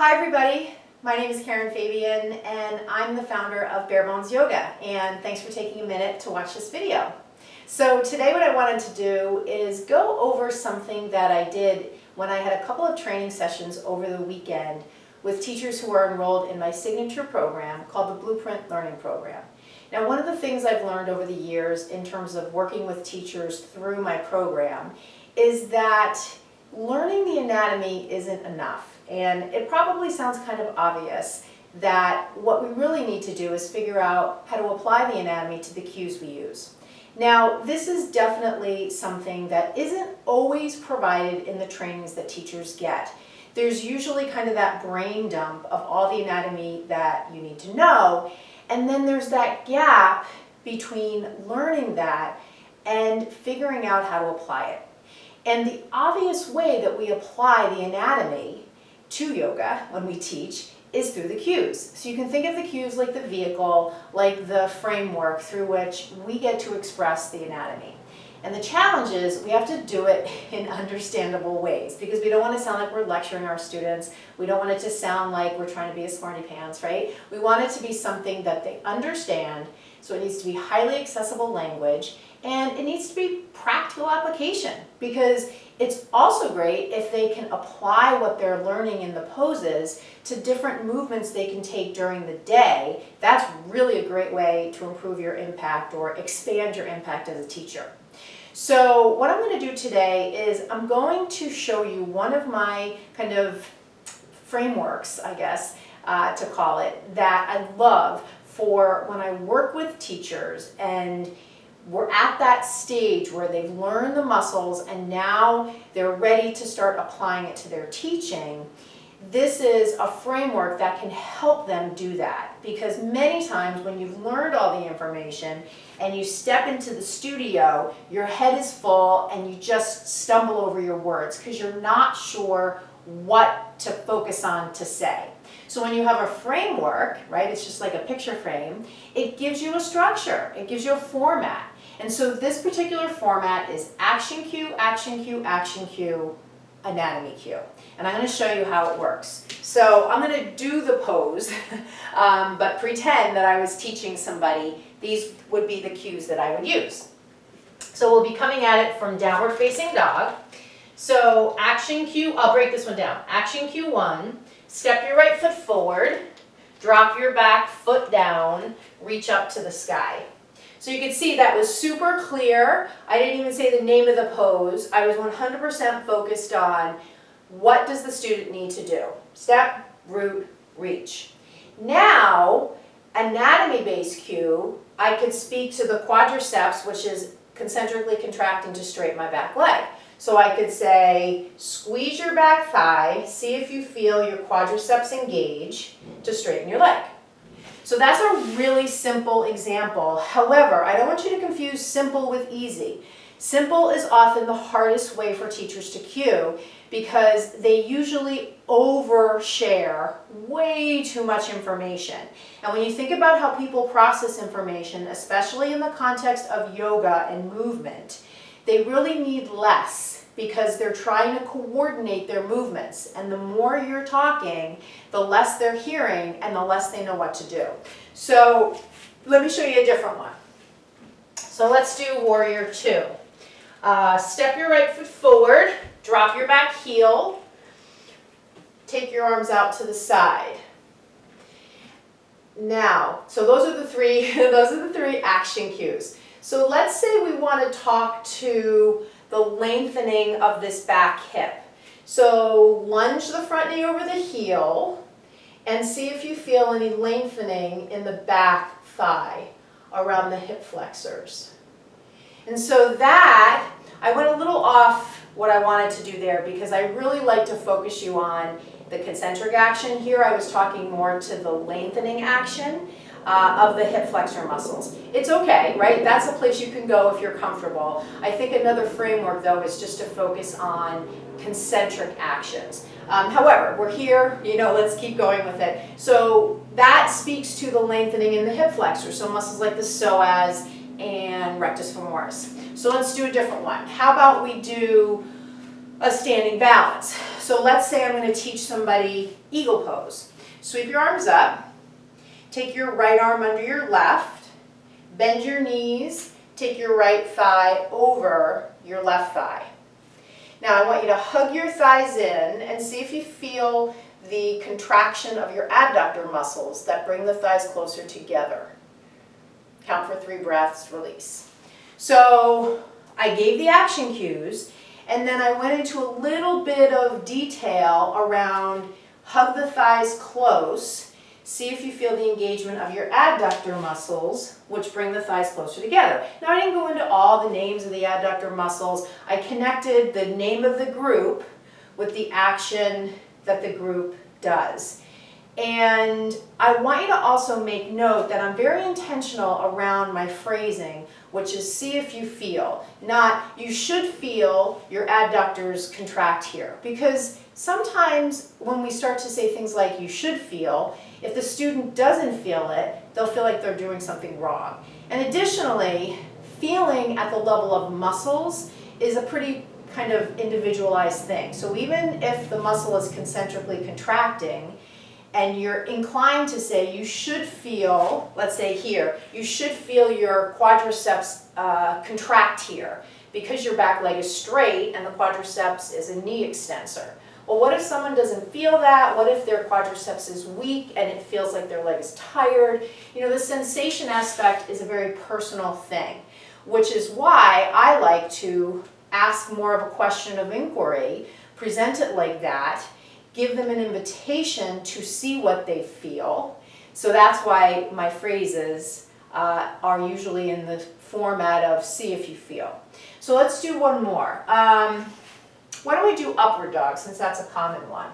Hi everybody, my name is Karen Fabian and I'm the founder of Bare Bones Yoga, and thanks for taking a minute to watch this video. So today what I wanted to do is go over something that I did when I had a couple of training sessions over the weekend with teachers who are enrolled in my signature program called the Blueprint Learning Program. Now, one of the things I've learned over the years in terms of working with teachers through my program is that learning the anatomy isn't enough. And it probably sounds kind of obvious that what we really need to do is figure out how to apply the anatomy to the cues we use. Now, this is definitely something that isn't always provided in the trainings that teachers get. There's usually kind of that brain dump of all the anatomy that you need to know, and then there's that gap between learning that and figuring out how to apply it. And the obvious way that we apply the anatomy to yoga when we teach is through the cues. So you can think of the cues like the vehicle, like the framework through which we get to express the anatomy. And the challenge is we have to do it in understandable ways, because we don't want to sound like we're lecturing our students. We don't want it to sound like we're trying to be a smarty pants, right? We want it to be something that they understand, so it needs to be highly accessible language, and it needs to be practical application, because it's also great if they can apply what they're learning in the poses to different movements they can take during the day. That's really a great way to improve your impact or expand your impact as a teacher. So what I'm going to do today is I'm going to show you one of my kind of frameworks, I guess, to call it, that I love for when I work with teachers and we're at that stage where they've learned the muscles and now they're ready to start applying it to their teaching. This is a framework that can help them do that, because many times when you've learned all the information and you step into the studio, your head is full and you just stumble over your words because you're not sure what to focus on to say. So when you have a framework, right, it's just like a picture frame, it gives you a structure, it gives you a format. And so this particular format is action cue, action cue, action cue, anatomy cue. And I'm going to show you how it works. So I'm going to do the pose, but pretend that I was teaching somebody. These would be the cues that I would use. So we'll be coming at it from downward facing dog. So action cue, I'll break this one down. Action cue 1, step your right foot forward, drop your back foot down, reach up to the sky. So you can see that was super clear. I didn't even say the name of the pose. I was 100% focused on what does the student need to do. Step, root, reach. Now, anatomy-based cue, I could speak to the quadriceps, which is concentrically contracting to straighten my back leg. So I could say, squeeze your back thigh, see if you feel your quadriceps engage to straighten your leg. So that's a really simple example. However, I don't want you to confuse simple with easy. Simple is often the hardest way for teachers to cue because they usually overshare way too much information. And when you think about how people process information, especially in the context of yoga and movement, they really need less because they're trying to coordinate their movements. And the more you're talking, the less they're hearing and the less they know what to do. So let me show you a different one. So let's do Warrior 2. Step your right foot forward, drop your back heel, take your arms out to the side. Now, so those are the three action cues. So let's say we want to talk to the lengthening of this back hip. So lunge the front knee over the heel and see if you feel any lengthening in the back thigh around the hip flexors. And so that, I went a little off what I wanted to do there because I really like to focus you on the concentric action. Here I was talking more to the lengthening action of the hip flexor muscles. It's okay, right? That's a place you can go if you're comfortable. I think another framework, though, is just to focus on concentric actions. However, we're here, let's keep going with it. So that speaks to the lengthening in the hip flexor, so muscles like the psoas and rectus femoris. So let's do a different one. How about we do a standing balance? So let's say I'm going to teach somebody eagle pose. Sweep your arms up, take your right arm under your left, bend your knees, take your right thigh over your left thigh. Now I want you to hug your thighs in and see if you feel the contraction of your adductor muscles that bring the thighs closer together. Count for 3 breaths, release. So I gave the action cues, and then I went into a little bit of detail around hug the thighs close. See if you feel the engagement of your adductor muscles, which bring the thighs closer together. Now, I didn't go into all the names of the adductor muscles. I connected the name of the group with the action that the group does. And I want you to also make note that I'm very intentional around my phrasing, which is see if you feel, not you should feel your adductors contract here. Because sometimes when we start to say things like you should feel, if the student doesn't feel it, they'll feel like they're doing something wrong. And additionally, feeling at the level of muscles is a pretty kind of individualized thing. So even if the muscle is concentrically contracting, and you're inclined to say you should feel, let's say here, you should feel your quadriceps contract here because your back leg is straight and the quadriceps is a knee extensor. Well, what if someone doesn't feel that? What if their quadriceps is weak and it feels like their leg is tired? You know, the sensation aspect is a very personal thing, which is why I like to ask more of a question of inquiry, present it like that, give them an invitation to see what they feel. So that's why my phrases are usually in the format of see if you feel. So let's do one more. Why don't we do upward dog, since that's a common one.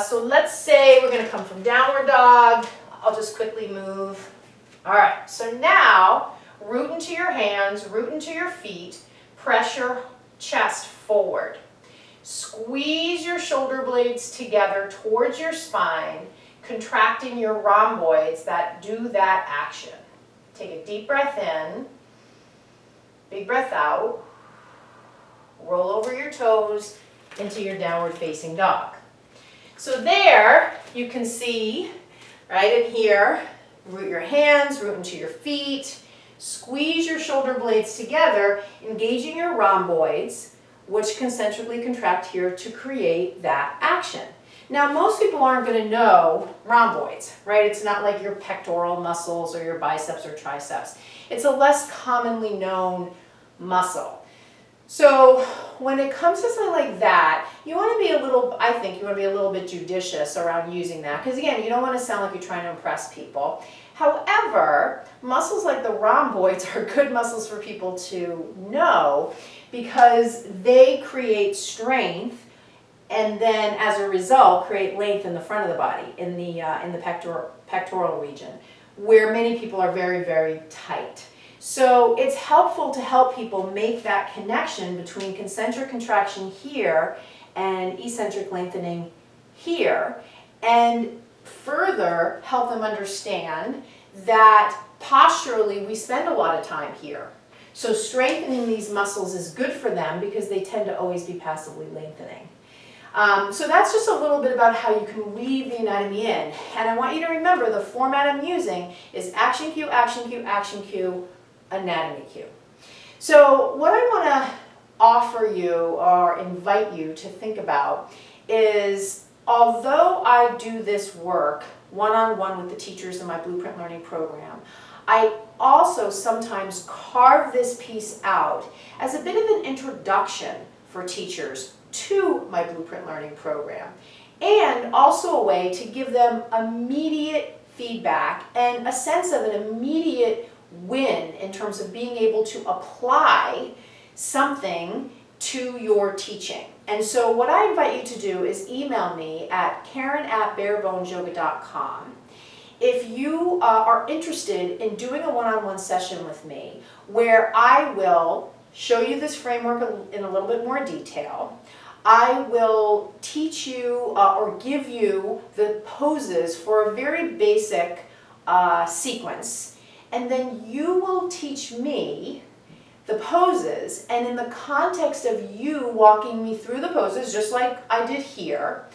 So let's say we're going to come from downward dog. I'll just quickly move. All right, so now root into your hands, root into your feet, press your chest forward. Squeeze your shoulder blades together towards your spine, contracting your rhomboids that do that action. Take a deep breath in, big breath out, roll over your toes into your downward facing dog. So there you can see, right in here, root your hands, root into your feet, squeeze your shoulder blades together, engaging your rhomboids, which concentrically contract here to create that action. Now, most people aren't going to know rhomboids, right? It's not like your pectoral muscles or your biceps or triceps. It's a less commonly known muscle. So when it comes to something like that, you want to be a little, I think you want to be a little bit judicious around using that. Because again, you don't want to sound like you're trying to impress people. However, muscles like the rhomboids are good muscles for people to know because they create strength and then as a result create length in the front of the body, in the pectoral region, where many people are very, very tight. So it's helpful to help people make that connection between concentric contraction here and eccentric lengthening here, and further help them understand that posturally we spend a lot of time here. So strengthening these muscles is good for them because they tend to always be passively lengthening. So that's just a little bit about how you can weave the anatomy in. And I want you to remember the format I'm using is action cue, action cue, action cue, anatomy cue. So what I want to offer you or invite you to think about is, although I do this work one-on-one with the teachers in my Blueprint Learning program, I also sometimes carve this piece out as a bit of an introduction for teachers to my Blueprint Learning program, and also a way to give them immediate feedback and a sense of an immediate win in terms of being able to apply something to your teaching. And so what I invite you to do is email me at karen@barebonesyoga.com if you are interested in doing a one-on-one session with me where I will show you this framework in a little bit more detail. I will teach you or give you the poses for a very basic sequence, and then you will teach me the poses, and in the context of you walking me through the poses, just like I did here,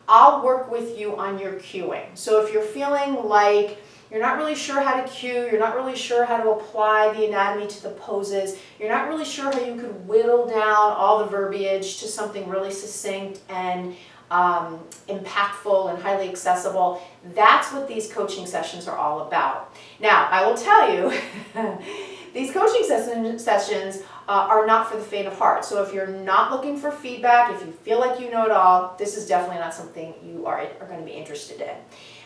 I'll work with you on your cueing. So if you're feeling like you're not really sure how to cue, you're not really sure how to apply the anatomy to the poses, you're not really sure how you could whittle down all the verbiage to something really succinct and impactful and highly accessible, that's what these coaching sessions are all about. Now, I will tell you, these coaching sessions are not for the faint of heart. So if you're not looking for feedback, if you feel like you know it all, this is definitely not something you are going to be interested in.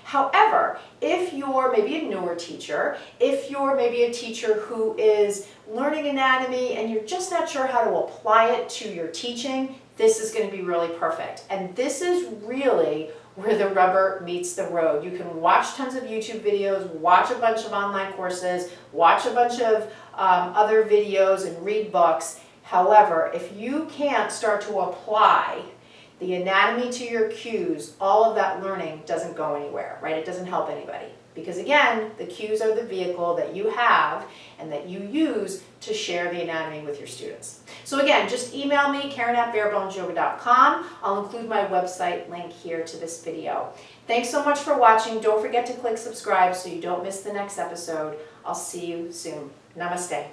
However, if you're maybe a newer teacher, if you're maybe a teacher who is learning anatomy and you're just not sure how to apply it to your teaching, this is going to be really perfect. And this is really where the rubber meets the road. You can watch tons of YouTube videos, watch a bunch of online courses, watch a bunch of other videos and read books. However, if you can't start to apply the anatomy to your cues, all of that learning doesn't go anywhere, right? It doesn't help anybody. Because again, the cues are the vehicle that you have and that you use to share the anatomy with your students. So again, just email me, Karen@barebonesyoga.com. I'll include my website link here to this video. Thanks so much for watching. Don't forget to click subscribe so you don't miss the next episode. I'll see you soon. Namaste.